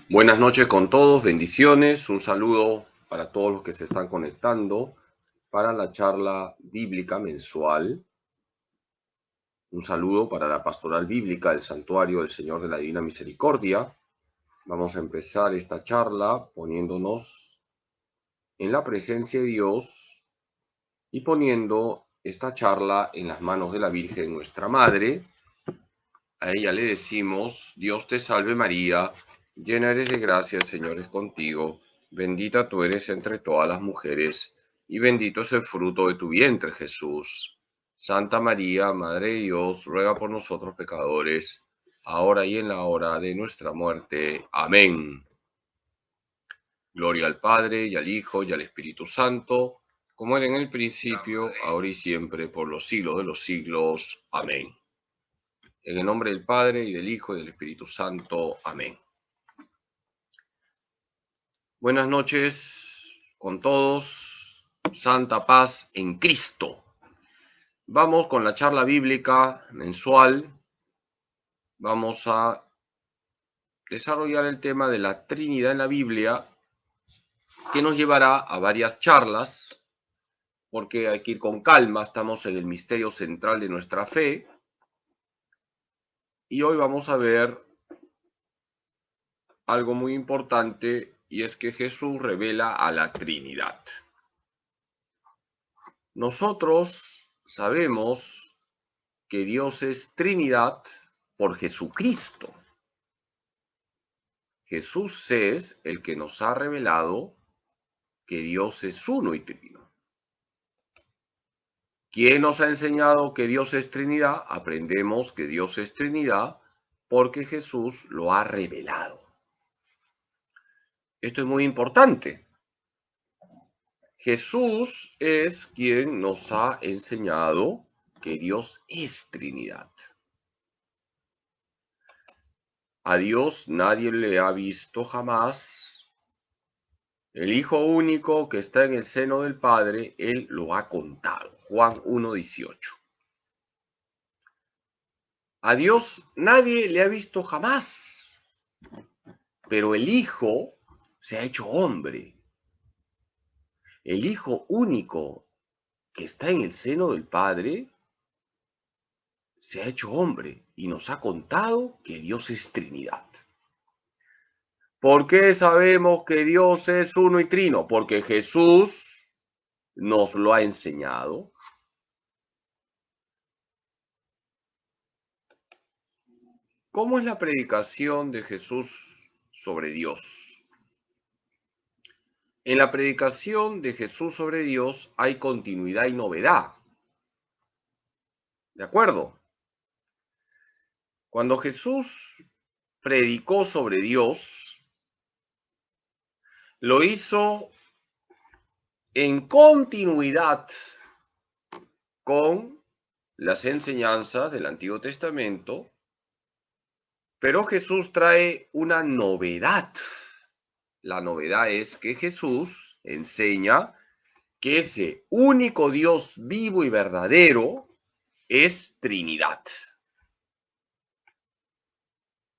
Buenas noches con todos, bendiciones, un saludo para todos los que se están conectando para la charla bíblica mensual. Un saludo para la pastoral bíblica del Santuario del Señor de la Divina Misericordia. Vamos a empezar esta charla poniéndonos en la presencia de Dios y poniendo esta charla en las manos de la Virgen, nuestra Madre. A ella le decimos: Dios te salve María, llena eres de gracia, el Señor es contigo, bendita tú eres entre todas las mujeres, y bendito es el fruto de tu vientre, Jesús. Santa María, Madre de Dios, ruega por nosotros pecadores, ahora y en la hora de nuestra muerte. Amén. Gloria al Padre, y al Hijo, y al Espíritu Santo, como era en el principio, ahora y siempre, por los siglos de los siglos. Amén. En el nombre del Padre, y del Hijo, y del Espíritu Santo. Amén. Buenas noches con todos. Santa paz en Cristo. Vamos con la charla bíblica mensual. Vamos a desarrollar el tema de la Trinidad en la Biblia, que nos llevará a varias charlas, porque hay que ir con calma. Estamos en el misterio central de nuestra fe. Y hoy vamos a ver algo muy importante, y es que Jesús revela a la Trinidad. Nosotros sabemos que Dios es Trinidad por Jesucristo. Jesús es el que nos ha revelado que Dios es uno y trino. ¿Quién nos ha enseñado que Dios es Trinidad? Aprendemos que Dios es Trinidad porque Jesús lo ha revelado. Esto es muy importante. Jesús es quien nos ha enseñado que Dios es Trinidad. A Dios nadie le ha visto jamás. El Hijo único que está en el seno del Padre, Él lo ha contado. Juan 1:18. A Dios nadie le ha visto jamás, pero el Hijo se ha hecho hombre. El Hijo único que está en el seno del Padre se ha hecho hombre y nos ha contado que Dios es Trinidad. ¿Por qué sabemos que Dios es uno y trino? Porque Jesús nos lo ha enseñado. ¿Cómo es la predicación de Jesús sobre Dios? En la predicación de Jesús sobre Dios hay continuidad y novedad. ¿De acuerdo? Cuando Jesús predicó sobre Dios, lo hizo en continuidad con las enseñanzas del Antiguo Testamento, pero Jesús trae una novedad. La novedad es que Jesús enseña que ese único Dios vivo y verdadero es Trinidad.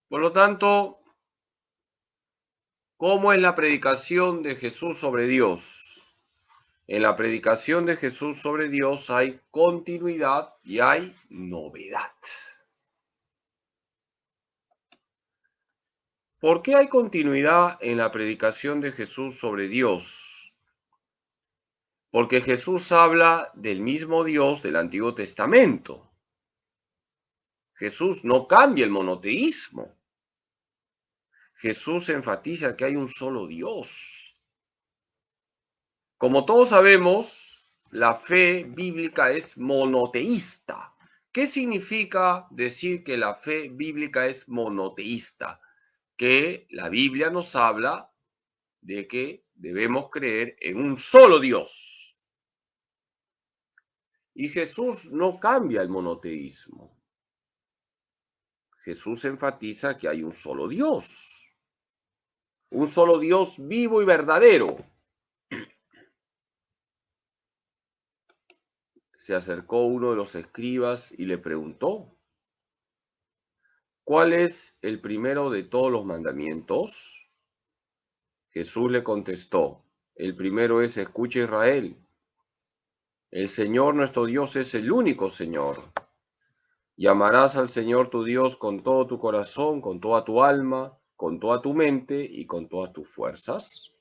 Por lo tanto, ¿cómo es la predicación de Jesús sobre Dios? En la predicación de Jesús sobre Dios hay continuidad y hay novedad. ¿Por qué hay continuidad en la predicación de Jesús sobre Dios? Porque Jesús habla del mismo Dios del Antiguo Testamento. Jesús no cambia el monoteísmo. Jesús enfatiza que hay un solo Dios. Como todos sabemos, la fe bíblica es monoteísta. ¿Qué significa decir que la fe bíblica es monoteísta? Que la Biblia nos habla de que debemos creer en un solo Dios. Y Jesús no cambia el monoteísmo. Jesús enfatiza que hay un solo Dios vivo y verdadero. Se acercó uno de los escribas y le preguntó: ¿cuál es el primero de todos los mandamientos? Jesús le contestó, el primero es, escucha Israel, el Señor nuestro Dios es el único Señor. Y amarás al Señor tu Dios con todo tu corazón, con toda tu alma, con toda tu mente y con todas tus fuerzas.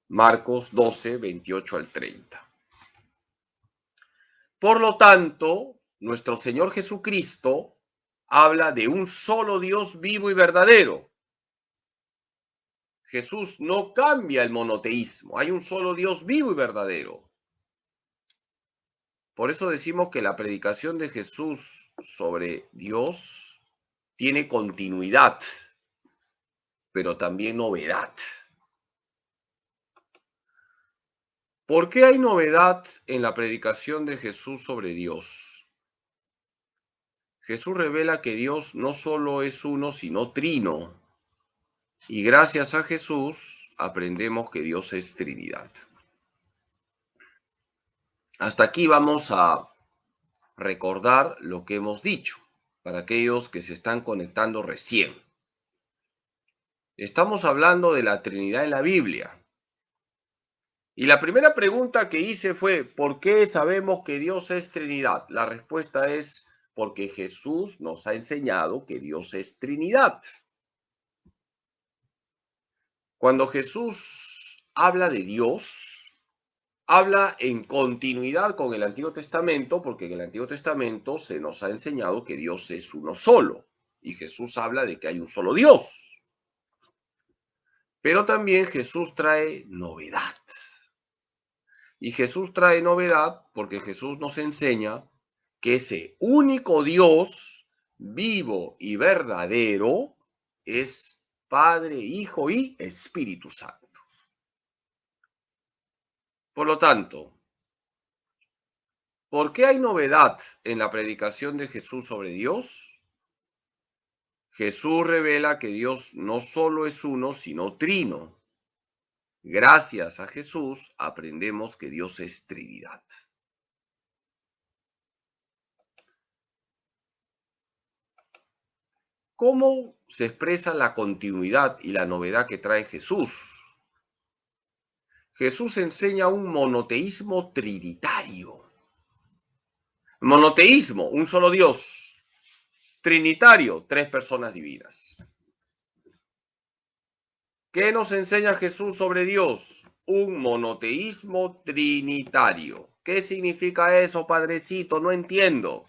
Marcos 12, 28 al 30. Por lo tanto, nuestro Señor Jesucristo habla de un solo Dios vivo y verdadero. Jesús no cambia el monoteísmo, hay un solo Dios vivo y verdadero. Por eso decimos que la predicación de Jesús sobre Dios tiene continuidad, pero también novedad. ¿Por qué hay novedad en la predicación de Jesús sobre Dios? Jesús revela que Dios no solo es uno, sino trino. Y gracias a Jesús aprendemos que Dios es Trinidad. Hasta aquí vamos a recordar lo que hemos dicho para aquellos que se están conectando recién. Estamos hablando de la Trinidad en la Biblia. Y la primera pregunta que hice fue, ¿por qué sabemos que Dios es Trinidad? La respuesta es porque Jesús nos ha enseñado que Dios es Trinidad. Cuando Jesús habla de Dios, habla en continuidad con el Antiguo Testamento, porque en el Antiguo Testamento se nos ha enseñado que Dios es uno solo. Y Jesús habla de que hay un solo Dios. Pero también Jesús trae novedad. Y Jesús trae novedad porque Jesús nos enseña que ese único Dios vivo y verdadero es Padre, Hijo y Espíritu Santo. Por lo tanto, ¿por qué hay novedad en la predicación de Jesús sobre Dios? Jesús revela que Dios no solo es uno, sino trino. Gracias a Jesús aprendemos que Dios es Trinidad. ¿Cómo se expresa la continuidad y la novedad que trae Jesús? Jesús enseña un monoteísmo trinitario. Monoteísmo, un solo Dios. Trinitario, tres personas divinas. ¿Qué nos enseña Jesús sobre Dios? Un monoteísmo trinitario. ¿Qué significa eso, padrecito? No entiendo.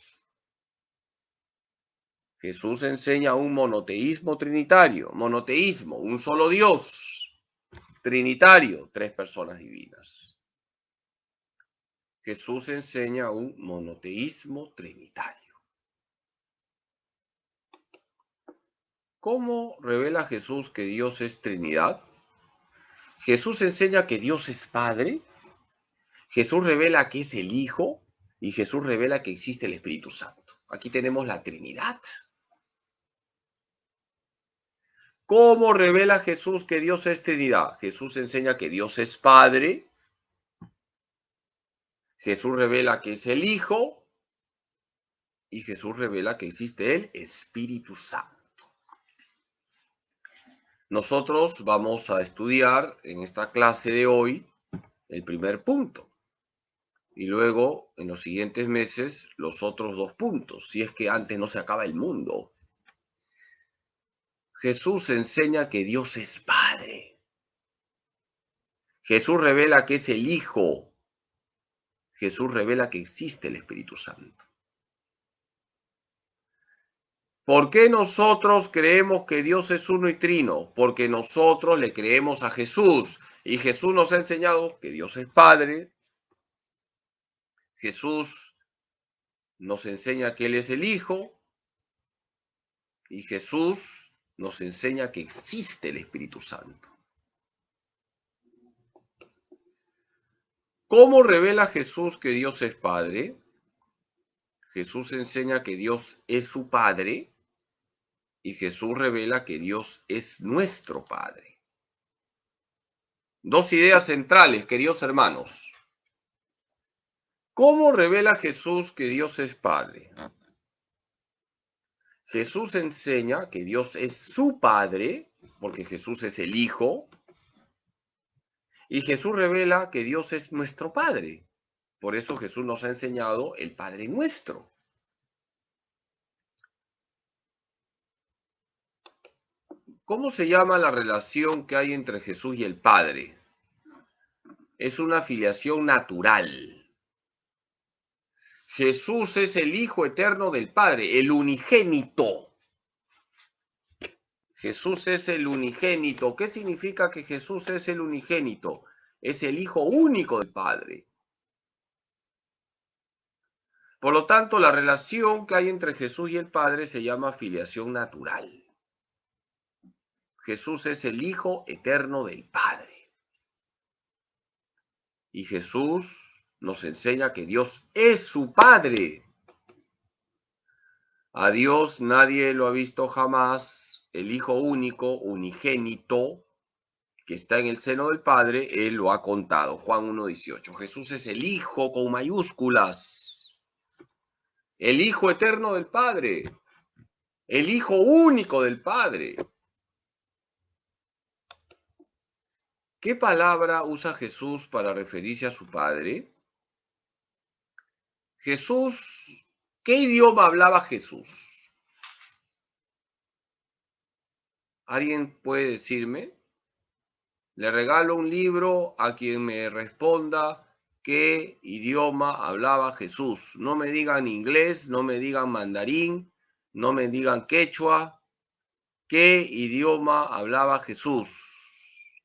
Jesús enseña un monoteísmo trinitario. Monoteísmo, un solo Dios. Trinitario, tres personas divinas. Jesús enseña un monoteísmo trinitario. ¿Cómo revela Jesús que Dios es Trinidad? Jesús enseña que Dios es Padre. Jesús revela que es el Hijo. Y Jesús revela que existe el Espíritu Santo. Aquí tenemos la Trinidad. ¿Cómo revela Jesús que Dios es Trinidad? Jesús enseña que Dios es Padre. Jesús revela que es el Hijo. Y Jesús revela que existe el Espíritu Santo. Nosotros vamos a estudiar en esta clase de hoy el primer punto y luego en los siguientes meses los otros dos puntos, si es que antes no se acaba el mundo. Jesús enseña que Dios es Padre. Jesús revela que es el Hijo. Jesús revela que existe el Espíritu Santo. ¿Por qué nosotros creemos que Dios es uno y trino? Porque nosotros le creemos a Jesús y Jesús nos ha enseñado que Dios es Padre. Jesús nos enseña que Él es el Hijo y Jesús nos enseña que existe el Espíritu Santo. ¿Cómo revela Jesús que Dios es Padre? Jesús enseña que Dios es su Padre y Jesús revela que Dios es nuestro Padre. Dos ideas centrales, queridos hermanos. ¿Cómo revela Jesús que Dios es Padre? Jesús enseña que Dios es su Padre porque Jesús es el Hijo, y Jesús revela que Dios es nuestro Padre. Por eso Jesús nos ha enseñado el Padre Nuestro. ¿Cómo se llama la relación que hay entre Jesús y el Padre? Es una filiación natural. Jesús es el Hijo eterno del Padre, el unigénito. Jesús es el unigénito. ¿Qué significa que Jesús es el unigénito? Es el Hijo único del Padre. Por lo tanto, la relación que hay entre Jesús y el Padre se llama filiación natural. Jesús es el Hijo eterno del Padre. Y Jesús nos enseña que Dios es su Padre. A Dios nadie lo ha visto jamás. El Hijo único, unigénito, que está en el seno del Padre, Él lo ha contado. Juan 1:18. Jesús es el Hijo con mayúsculas. El Hijo eterno del Padre. El Hijo único del Padre. ¿Qué palabra usa Jesús para referirse a su Padre? Jesús, ¿qué idioma hablaba Jesús? ¿Alguien puede decirme? Le regalo un libro a quien me responda qué idioma hablaba Jesús. No me digan inglés, no me digan mandarín, no me digan quechua. ¿Qué idioma hablaba Jesús?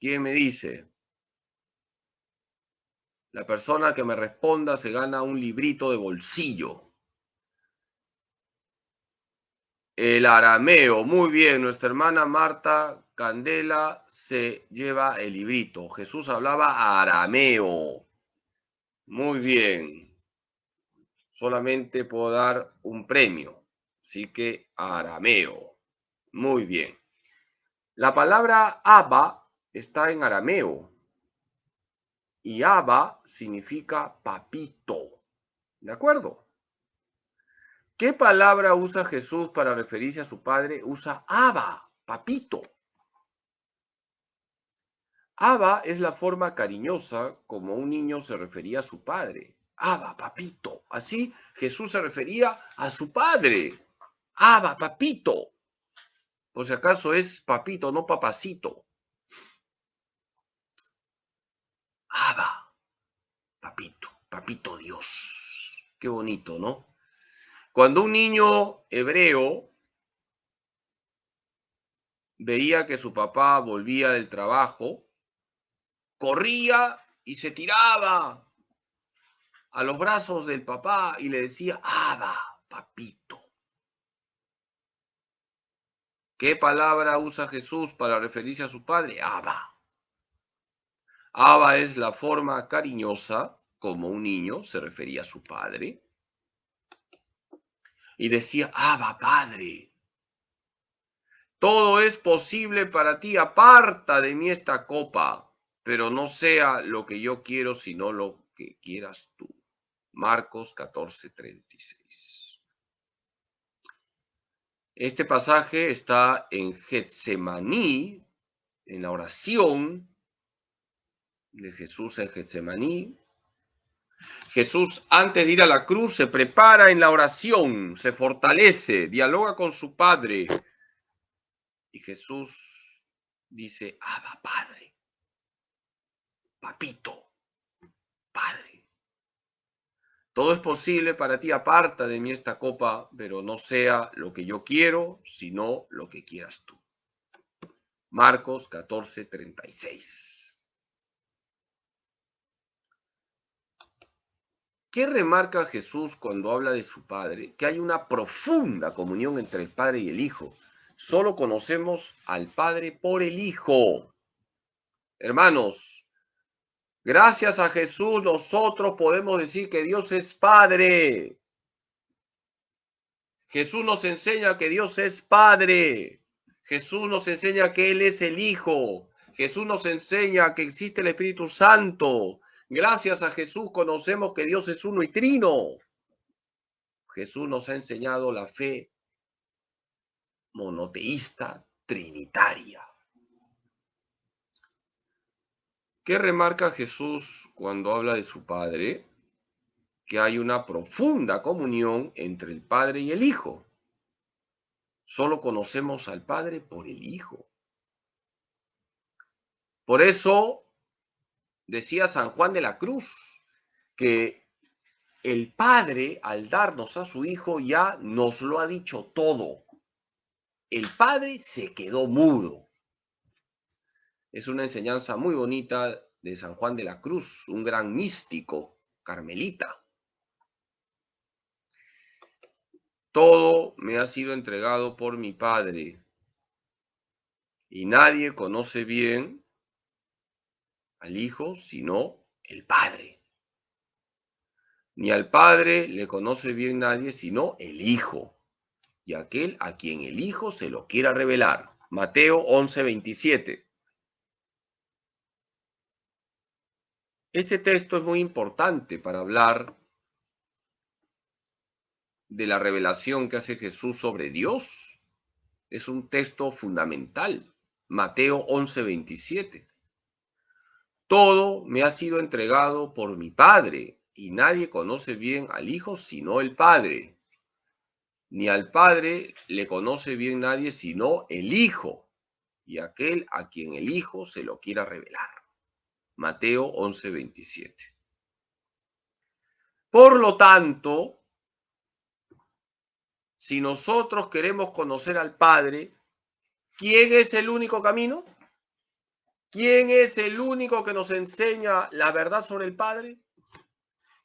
¿Quién me dice? La persona que me responda se gana un librito de bolsillo. El arameo, muy bien, nuestra hermana Marta Candela se lleva el librito. Jesús hablaba arameo. Muy bien. Solamente puedo dar un premio. Así que arameo. Muy bien. La palabra Abba está en arameo. Y Abba significa papito. ¿De acuerdo? ¿Qué palabra usa Jesús para referirse a su padre? Usa Abba, papito. Abba es la forma cariñosa como un niño se refería a su padre. Abba, papito. Así Jesús se refería a su padre. Abba, papito. Por si acaso es papito, no papacito. Abba, papito, papito Dios. Qué bonito, ¿no? Cuando un niño hebreo veía que su papá volvía del trabajo, corría y se tiraba a los brazos del papá y le decía, Abba, papito. ¿Qué palabra usa Jesús para referirse a su padre? Abba. Abba es la forma cariñosa como un niño se refería a su padre. Y decía, Abba, Padre. Todo es posible para ti, aparta de mí esta copa, pero no sea lo que yo quiero, sino lo que quieras tú. Marcos 14:36. Este pasaje está en Getsemaní, en la oración de Jesús en Getsemaní. Jesús, antes de ir a la cruz, se prepara en la oración, se fortalece, dialoga con su Padre. Y Jesús dice, Abba, Padre, papito, Padre. Todo es posible para ti, aparta de mí esta copa, pero no sea lo que yo quiero, sino lo que quieras tú. Marcos 14:36. ¿Qué remarca Jesús cuando habla de su Padre? Que hay una profunda comunión entre el Padre y el Hijo. Solo conocemos al Padre por el Hijo. Hermanos, gracias a Jesús nosotros podemos decir que Dios es Padre. Jesús nos enseña que Dios es Padre. Jesús nos enseña que Él es el Hijo. Jesús nos enseña que existe el Espíritu Santo. Gracias a Jesús conocemos que Dios es uno y trino. Jesús nos ha enseñado la fe monoteísta trinitaria. ¿Qué remarca Jesús cuando habla de su Padre? Que hay una profunda comunión entre el Padre y el Hijo. Solo conocemos al Padre por el Hijo. Por eso decía San Juan de la Cruz que el Padre, al darnos a su Hijo, ya nos lo ha dicho todo. El Padre se quedó mudo. Es una enseñanza muy bonita de San Juan de la Cruz, un gran místico carmelita. Todo me ha sido entregado por mi Padre, y nadie conoce bien al Hijo sino el Padre. Ni al Padre le conoce bien nadie sino el Hijo, y aquel a quien el Hijo se lo quiera revelar. Mateo 11:27. Este texto es muy importante para hablar de la revelación que hace Jesús sobre Dios. Es un texto fundamental. Mateo 11:27. Todo me ha sido entregado por mi Padre, y nadie conoce bien al Hijo sino el Padre. Ni al Padre le conoce bien nadie sino el Hijo, y aquel a quien el Hijo se lo quiera revelar. Mateo 11:27. Por lo tanto, si nosotros queremos conocer al Padre, ¿quién es el único camino? ¿Quién es el único que nos enseña la verdad sobre el Padre?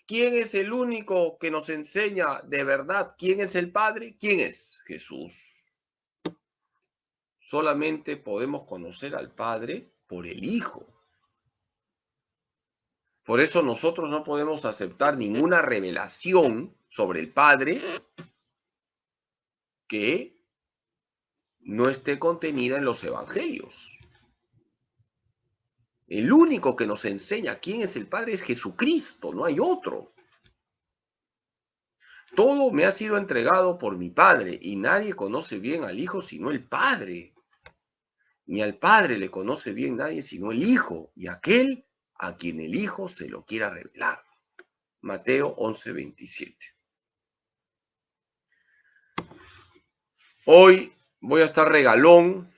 ¿Quién es el único que nos enseña de verdad quién es el Padre? ¿Quién es? Jesús. Solamente podemos conocer al Padre por el Hijo. Por eso nosotros no podemos aceptar ninguna revelación sobre el Padre que no esté contenida en los evangelios. El único que nos enseña quién es el Padre es Jesucristo, no hay otro. Todo me ha sido entregado por mi Padre, y nadie conoce bien al Hijo sino el Padre. Ni al Padre le conoce bien nadie sino el Hijo, y aquel a quien el Hijo se lo quiera revelar. Mateo 11:27. Hoy voy a estar regalón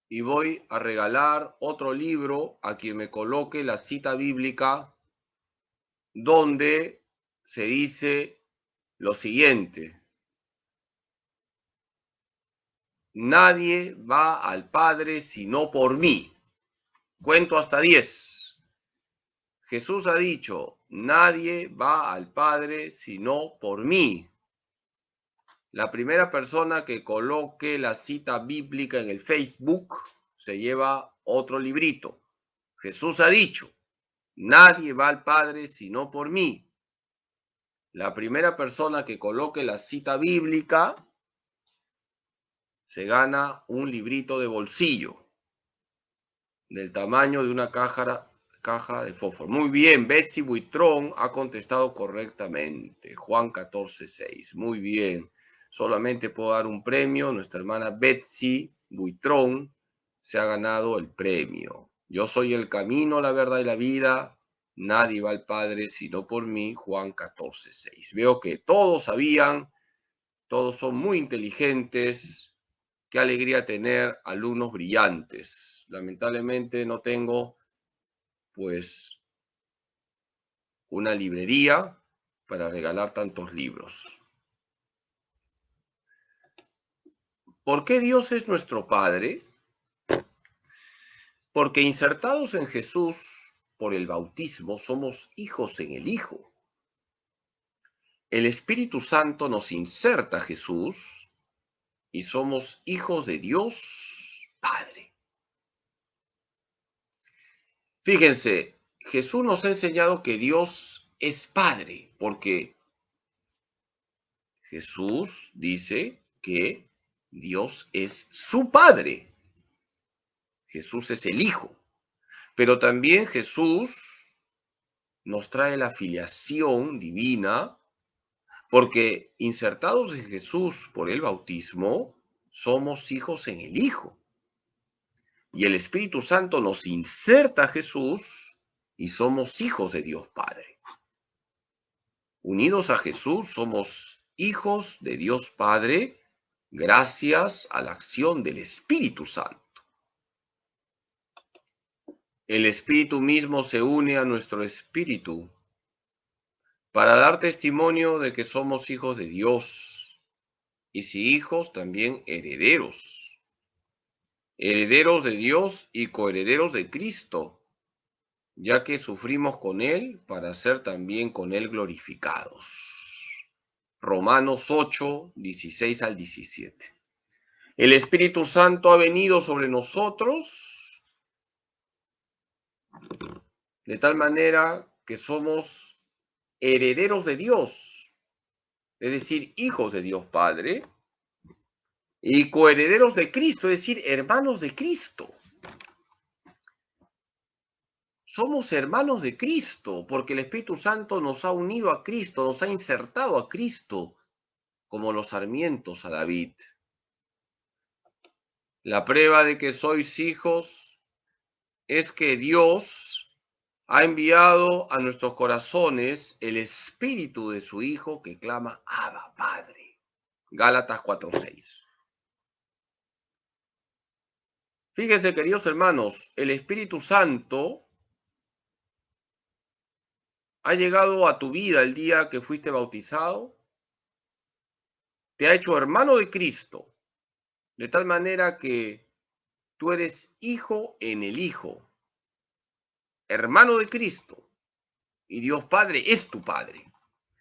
y voy a regalar otro libro a quien me coloque la cita bíblica donde se dice lo siguiente: nadie va al Padre sino por mí. Cuento hasta 10. Jesús ha dicho, nadie va al Padre sino por mí. La primera persona que coloque la cita bíblica en el Facebook se lleva otro librito. Jesús ha dicho, nadie va al Padre sino por mí. La primera persona que coloque la cita bíblica se gana un librito de bolsillo del tamaño de una caja de fósforo. Muy bien, Betsy Buitrón ha contestado correctamente. Juan 14:6. Muy bien. Solamente puedo dar un premio. Nuestra hermana Betsy Buitrón se ha ganado el premio. Yo soy el camino, la verdad y la vida. Nadie va al Padre sino por mí. Juan 14:6. Veo que todos sabían, todos son muy inteligentes. Qué alegría tener alumnos brillantes. Lamentablemente no tengo, pues, una librería para regalar tantos libros. ¿Por qué Dios es nuestro Padre? Porque insertados en Jesús por el bautismo somos hijos en el Hijo. El Espíritu Santo nos inserta a Jesús y somos hijos de Dios Padre. Fíjense, Jesús nos ha enseñado que Dios es Padre, porque Jesús dice que Dios es su Padre. Jesús es el Hijo. Pero también Jesús nos trae la filiación divina, porque insertados en Jesús por el bautismo, somos hijos en el Hijo. Y el Espíritu Santo nos inserta a Jesús y somos hijos de Dios Padre. Unidos a Jesús somos hijos de Dios Padre gracias a la acción del Espíritu Santo. El Espíritu mismo se une a nuestro espíritu para dar testimonio de que somos hijos de Dios, y si hijos, también herederos, herederos de Dios y coherederos de Cristo, ya que sufrimos con Él para ser también con Él glorificados. Romanos 8, 16 al 17. El Espíritu Santo ha venido sobre nosotros de tal manera que somos herederos de Dios, es decir, hijos de Dios Padre, y coherederos de Cristo, es decir, hermanos de Cristo. Somos hermanos de Cristo porque el Espíritu Santo nos ha unido a Cristo, nos ha insertado a Cristo como los sarmientos a David. La prueba de que sois hijos es que Dios ha enviado a nuestros corazones el espíritu de su Hijo que clama, Abba, Padre. Gálatas 4:6. Fíjense, queridos hermanos, el Espíritu Santo ha llegado a tu vida el día que fuiste bautizado, te ha hecho hermano de Cristo, de tal manera que tú eres hijo en el Hijo, hermano de Cristo, y Dios Padre es tu Padre.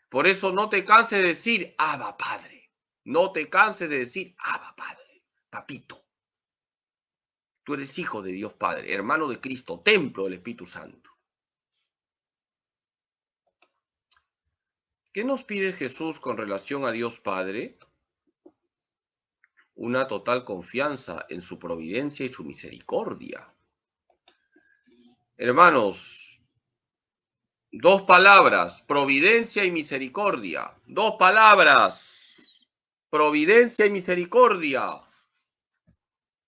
Por eso no te canses de decir, Abba, Padre. No te canses de decir, Abba, Padre, papito. Tú eres hijo de Dios Padre, hermano de Cristo, templo del Espíritu Santo. ¿Qué nos pide Jesús con relación a Dios Padre? Una total confianza en su providencia y su misericordia. Hermanos, dos palabras, providencia y misericordia. Dos palabras, providencia y misericordia.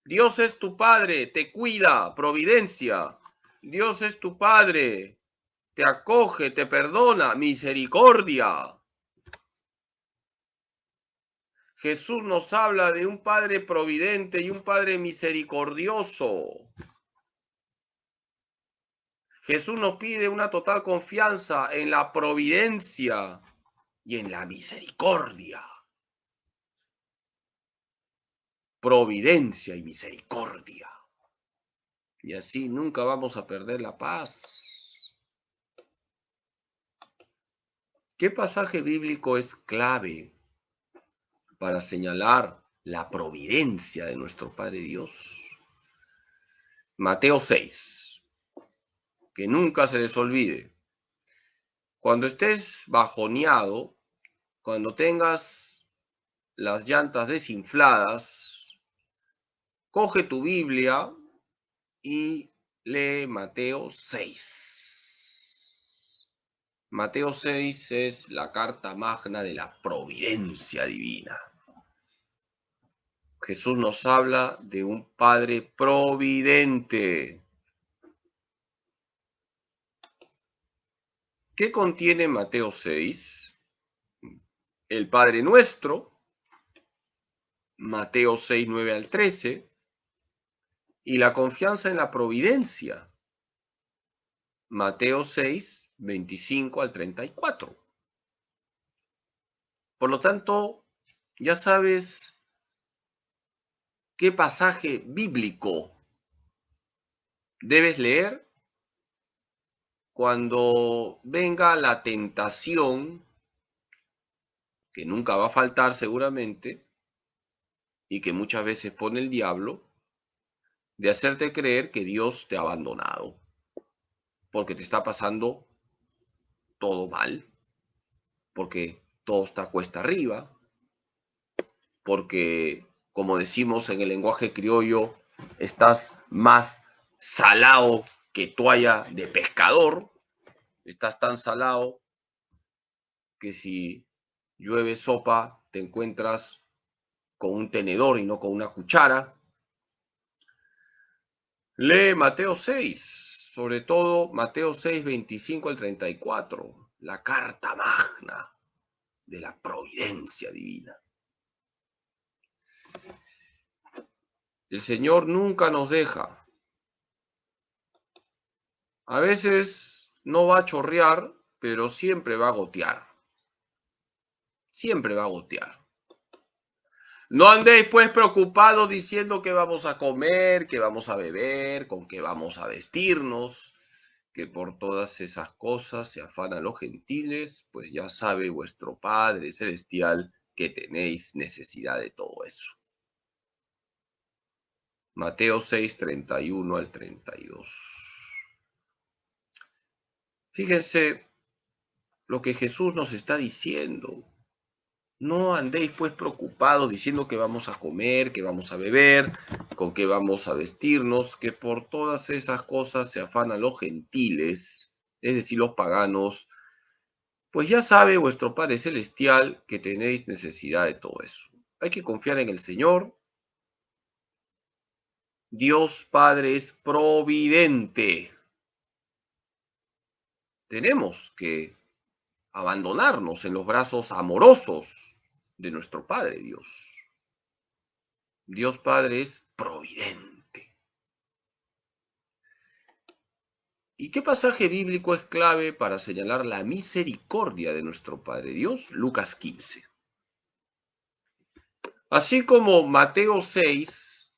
Dios es tu Padre, te cuida, providencia. Dios es tu Padre, te acoge, te perdona, misericordia. Jesús nos habla de un Padre providente y un Padre misericordioso. Jesús nos pide una total confianza en la providencia y en la misericordia. Providencia y misericordia. Y así nunca vamos a perder la paz. ¿Qué pasaje bíblico es clave para señalar la providencia de nuestro Padre Dios? Mateo 6. Que nunca se les olvide. Cuando estés bajoneado, cuando tengas las llantas desinfladas, coge tu Biblia y lee Mateo 6. Mateo 6 es la carta magna de la providencia divina. Jesús nos habla de un Padre providente. ¿Qué contiene Mateo 6? El Padre Nuestro, Mateo 6, 9 al 13, y la confianza en la providencia, Mateo 6, 25 al 34. Por lo tanto, ya sabes qué pasaje bíblico debes leer cuando venga la tentación, que nunca va a faltar seguramente, y que muchas veces pone el diablo, de hacerte creer que Dios te ha abandonado, porque te está pasando todo mal, porque todo está cuesta arriba, porque, como decimos en el lenguaje criollo, estás más salado que toalla de pescador, estás tan salado que si llueve sopa te encuentras con un tenedor y no con una cuchara. Lee Mateo 6, sobre todo Mateo 6, 25 al 34, la carta magna de la providencia divina. El Señor nunca nos deja. A veces no va a chorrear, pero siempre va a gotear. Siempre va a gotear. No andéis pues preocupados diciendo que vamos a comer, que vamos a beber, con qué vamos a vestirnos, que por todas esas cosas se afanan los gentiles, pues ya sabe vuestro Padre Celestial que tenéis necesidad de todo eso. Mateo 6, 31 al 32. Fíjense lo que Jesús nos está diciendo. No andéis pues preocupados diciendo que vamos a comer, que vamos a beber, con qué vamos a vestirnos, que por todas esas cosas se afanan los gentiles, es decir, los paganos, pues ya sabe vuestro Padre Celestial que tenéis necesidad de todo eso. Hay que confiar en el Señor. Dios Padre es providente. Tenemos que abandonarnos en los brazos amorosos de nuestro Padre Dios. Dios Padre es providente. ¿Y qué pasaje bíblico es clave para señalar la misericordia de nuestro Padre Dios? Lucas 15. Así como Mateo 6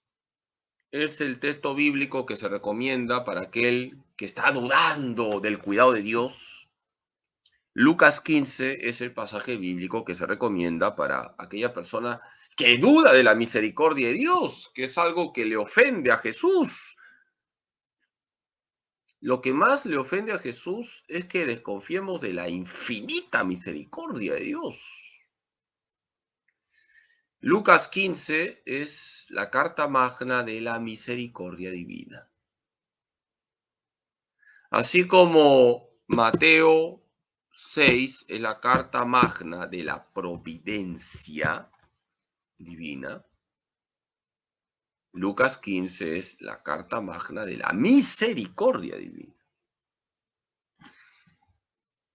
es el texto bíblico que se recomienda para aquel que está dudando del cuidado de Dios, Lucas 15 es el pasaje bíblico que se recomienda para aquella persona que duda de la misericordia de Dios, que es algo que le ofende a Jesús. Lo que más le ofende a Jesús es que desconfiemos de la infinita misericordia de Dios. Lucas 15 es la carta magna de la misericordia divina. Así como Mateo 6 es la carta magna de la providencia divina, Lucas 15 es la carta magna de la misericordia divina.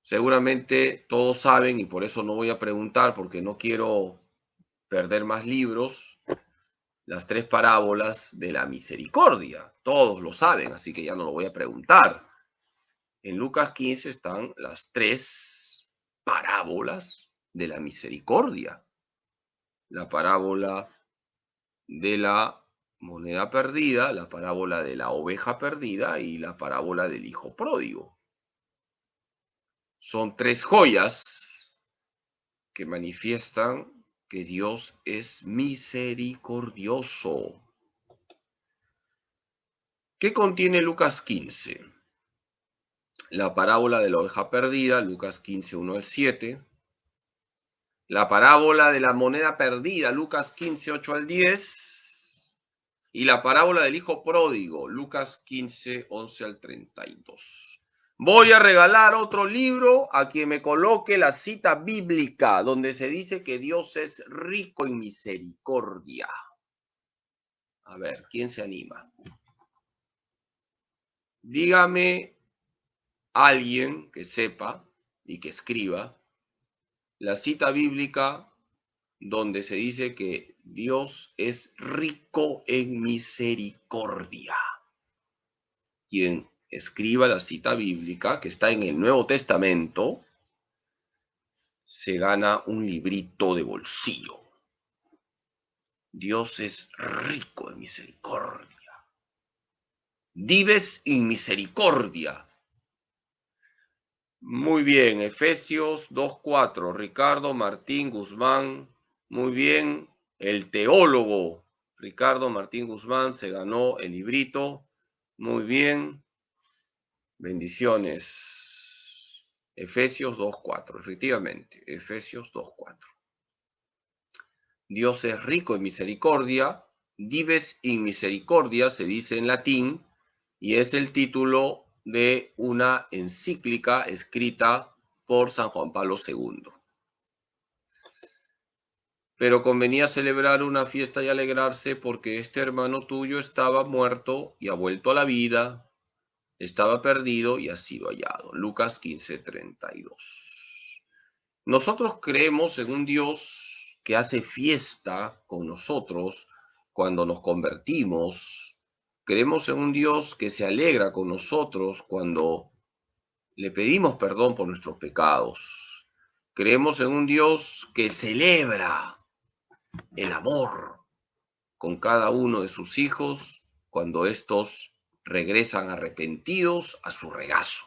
Seguramente todos saben, y por eso no voy a preguntar, porque no quiero perder más libros, las tres parábolas de la misericordia. Todos lo saben, así que ya no lo voy a preguntar. En Lucas 15 están las tres parábolas de la misericordia. La parábola de la moneda perdida, la parábola de la oveja perdida y la parábola del hijo pródigo. Son tres joyas que manifiestan que Dios es misericordioso. ¿Qué contiene Lucas 15? La parábola de la oveja perdida, Lucas 15, 1 al 7. La parábola de la moneda perdida, Lucas 15, 8 al 10. Y la parábola del hijo pródigo, Lucas 15, 11 al 32. Voy a regalar otro libro a quien me coloque la cita bíblica donde se dice que Dios es rico en misericordia. A ver, ¿quién se anima? Dígame alguien que sepa y que escriba la cita bíblica donde se dice que Dios es rico en misericordia. Quien escriba la cita bíblica que está en el Nuevo Testamento se gana un librito de bolsillo. Dios es rico en misericordia. Dives in misericordia. Muy bien, Efesios 2:4, Ricardo Martín Guzmán. Muy bien, el teólogo Ricardo Martín Guzmán se ganó el librito. Muy bien, bendiciones. Efesios 2:4, efectivamente, Efesios 2:4. Dios es rico en misericordia. Dives in misericordia se dice en latín y es el título de una encíclica escrita por San Juan Pablo II. pero convenía celebrar una fiesta y alegrarse porque este hermano tuyo estaba muerto y ha vuelto a la vida, estaba perdido y ha sido hallado. Lucas 15:32. Nosotros creemos en un Dios que hace fiesta con nosotros cuando nos convertimos. Creemos en un Dios que se alegra con nosotros cuando le pedimos perdón por nuestros pecados. Creemos en un Dios que celebra el amor con cada uno de sus hijos cuando estos regresan arrepentidos a su regazo.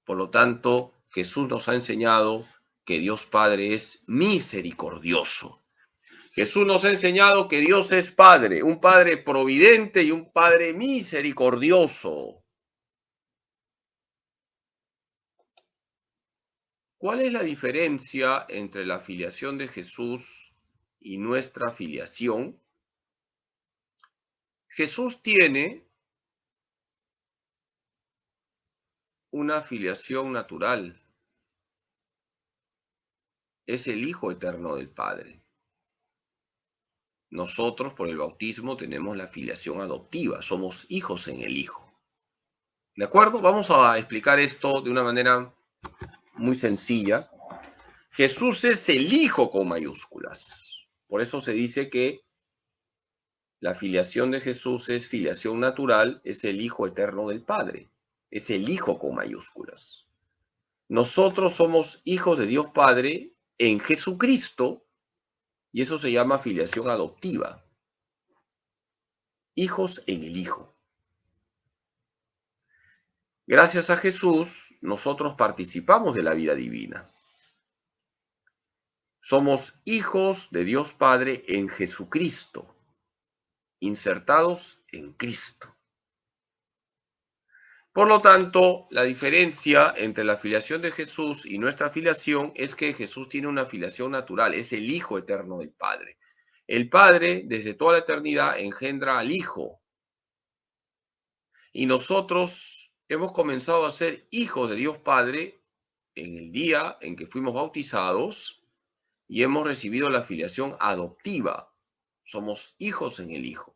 Por lo tanto, Jesús nos ha enseñado que Dios Padre es misericordioso. Jesús nos ha enseñado que Dios es Padre, un Padre providente y un Padre misericordioso. ¿Cuál es la diferencia entre la filiación de Jesús y nuestra filiación? Jesús tiene una filiación natural. Es el Hijo eterno del Padre. Nosotros, por el bautismo, tenemos la filiación adoptiva. Somos hijos en el Hijo. ¿De acuerdo? Vamos a explicar esto de una manera muy sencilla. Jesús es el Hijo con mayúsculas. Por eso se dice que la filiación de Jesús es filiación natural, es el Hijo eterno del Padre. Es el Hijo con mayúsculas. Nosotros somos hijos de Dios Padre en Jesucristo y eso se llama filiación adoptiva. Hijos en el Hijo. Gracias a Jesús, nosotros participamos de la vida divina. Somos hijos de Dios Padre en Jesucristo, insertados en Cristo. Por lo tanto, la diferencia entre la filiación de Jesús y nuestra filiación es que Jesús tiene una filiación natural, es el Hijo eterno del Padre. El Padre, desde toda la eternidad, engendra al Hijo. Y nosotros hemos comenzado a ser hijos de Dios Padre en el día en que fuimos bautizados y hemos recibido la filiación adoptiva. Somos hijos en el Hijo.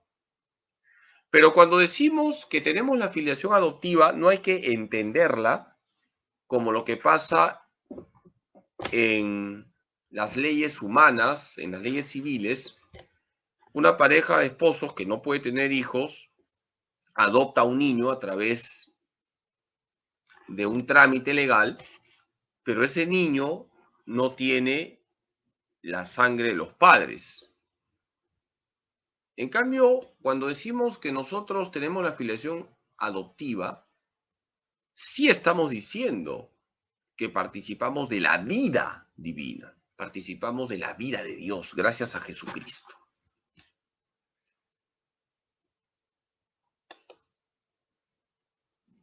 Pero cuando decimos que tenemos la filiación adoptiva, no hay que entenderla como lo que pasa en las leyes humanas, en las leyes civiles. Una pareja de esposos que no puede tener hijos adopta a un niño a través de un trámite legal, pero ese niño no tiene la sangre de los padres. En cambio, cuando decimos que nosotros tenemos la filiación adoptiva, sí estamos diciendo que participamos de la vida divina, participamos de la vida de Dios gracias a Jesucristo.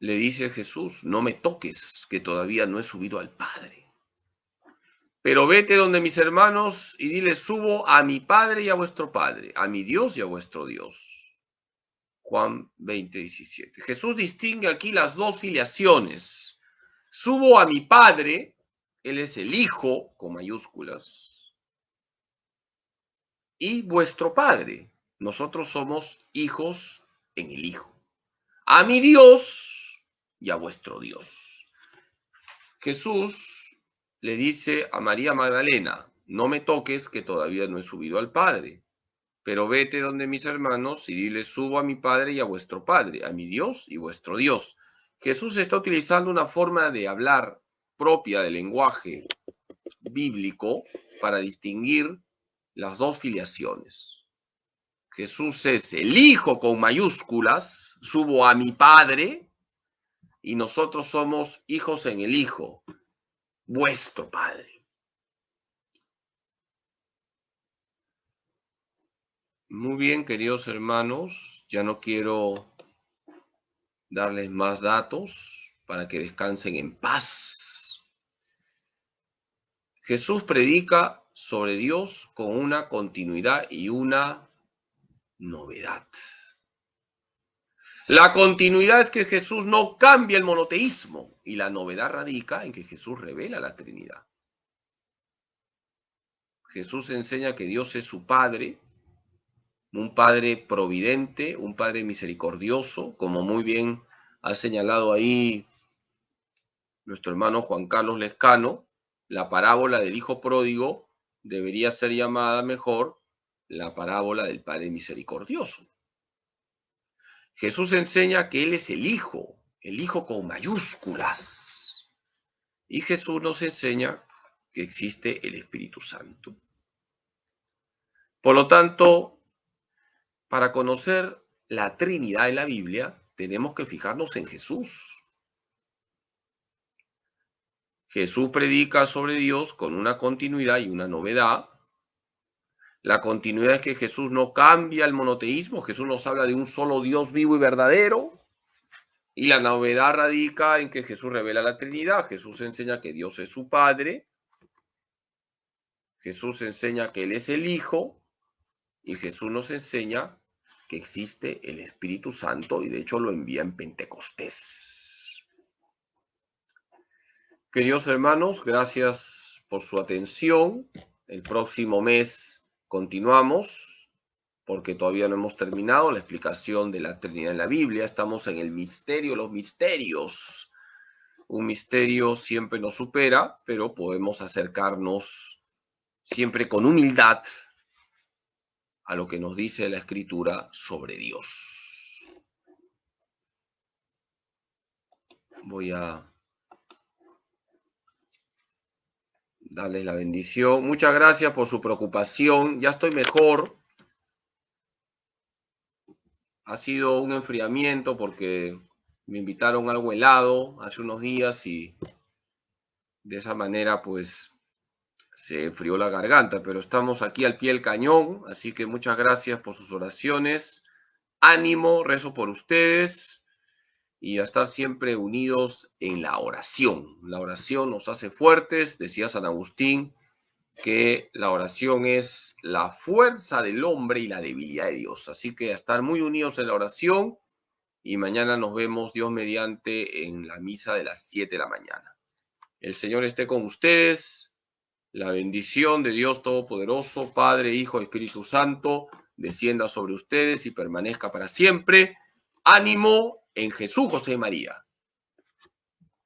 Le dice Jesús, no me toques, que todavía no he subido al Padre. Pero vete donde mis hermanos y diles, subo a mi Padre y a vuestro Padre, a mi Dios y a vuestro Dios. Juan 20:17. Jesús distingue aquí las dos filiaciones. Subo a mi Padre, Él es el Hijo, con mayúsculas, y vuestro Padre. Nosotros somos hijos en el Hijo. A mi Dios y a vuestro Dios. Jesús le dice a María Magdalena, no me toques que todavía no he subido al Padre, pero vete donde mis hermanos y diles, subo a mi Padre y a vuestro Padre, a mi Dios y vuestro Dios. Jesús está utilizando una forma de hablar propia del lenguaje bíblico para distinguir las dos filiaciones. Jesús es el Hijo con mayúsculas, subo a mi Padre, y nosotros somos hijos en el Hijo, vuestro Padre. Muy bien, queridos hermanos, ya no quiero darles más datos para que descansen en paz. Jesús predica sobre Dios con una continuidad y una novedad. La continuidad es que Jesús no cambia el monoteísmo y la novedad radica en que Jesús revela la Trinidad. Jesús enseña que Dios es su Padre, un Padre providente, un Padre misericordioso, como muy bien ha señalado ahí nuestro hermano Juan Carlos Lescano. La parábola del Hijo Pródigo debería ser llamada mejor la parábola del Padre misericordioso. Jesús enseña que Él es el Hijo con mayúsculas. Y Jesús nos enseña que existe el Espíritu Santo. Por lo tanto, para conocer la Trinidad en la Biblia, tenemos que fijarnos en Jesús. Jesús predica sobre Dios con una continuidad y una novedad. La continuidad es que Jesús no cambia el monoteísmo, Jesús nos habla de un solo Dios vivo y verdadero. Y la novedad radica en que Jesús revela la Trinidad. Jesús enseña que Dios es su Padre. Jesús enseña que Él es el Hijo. Y Jesús nos enseña que existe el Espíritu Santo y de hecho lo envía en Pentecostés. Queridos hermanos, gracias por su atención. El próximo mes continuamos porque todavía no hemos terminado la explicación de la Trinidad en la Biblia. Estamos en el misterio, los misterios. Un misterio siempre nos supera, pero podemos acercarnos siempre con humildad a lo que nos dice la Escritura sobre Dios. Voy a darles la bendición. Muchas gracias por su preocupación. Ya estoy mejor. Ha sido un enfriamiento porque me invitaron algo helado hace unos días y de esa manera pues se enfrió la garganta, pero estamos aquí al pie del cañón, así que muchas gracias por sus oraciones. Ánimo, rezo por ustedes y a estar siempre unidos en la oración. La oración nos hace fuertes, decía San Agustín, que la oración es la fuerza del hombre y la debilidad de Dios. Así que a estar muy unidos en la oración y mañana nos vemos, Dios mediante, en la misa de las 7 de la mañana. El Señor esté con ustedes. La bendición de Dios Todopoderoso, Padre, Hijo y Espíritu Santo, descienda sobre ustedes y permanezca para siempre. Ánimo en Jesús, José y María.